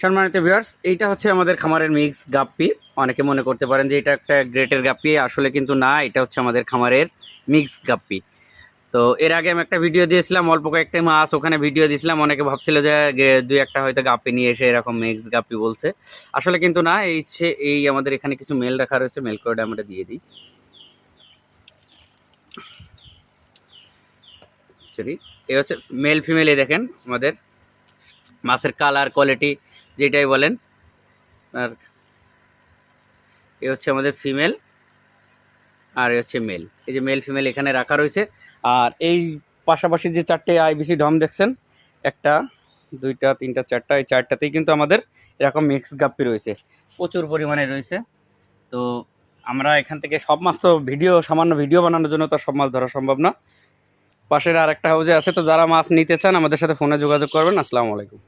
সম্মানিত ভিউয়ার্স, এইটা হচ্ছে আমাদের খামারের মিক্স গাপ্পি। অনেকে মনে করতে পারেন যে এটা একটা গ্রেটের গাপ্পি, আসলে কিন্তু না, এটা হচ্ছে আমাদের খামারের মিক্স গাপ্পি। তো এর আগে আমি একটা ভিডিও দিয়েছিলাম, অল্প কয়েকটা মাছ ওখানে ভিডিও দিয়েছিলাম, অনেকে ভাবছিল যে দুই একটা হয়তো গাপ্পি নিয়ে এসে এরকম মিক্স গাপ্পি বলছে, আসলে কিন্তু না। এই আমাদের এখানে কিছু মেল রাখা রয়েছে, মেল কোড আমরা দিয়ে দিই। সরি, এই হচ্ছে মেল ফিমেল। এই দেখেন আমাদের মাছের কালার কোয়ালিটি যেটাই বলেন। আর এ হচ্ছে আমাদের ফিমেল, আর এ হচ্ছে মেল। এই যে মেল ফিমেল এখানে রাখা রয়েছে। আর এই পাশাপাশি যে চারটে আইবিসি ডম দেখছেন, একটা, দুইটা, তিনটা, চারটা, এই চারটাতেই কিন্তু আমাদের এরকম মিক্স গাপ্পি রয়েছে, প্রচুর পরিমাণে রয়েছে। তো আমরা এখান থেকে সব মাছ তো সামান্য ভিডিও বানানোর জন্য তো সব মাছ ধরা সম্ভব না। পাশের আর একটা হাউজে আছে, তো যারা মাছ নিতে চান আমাদের সাথে ফোনে যোগাযোগ করবেন। আসসালামু আলাইকুম।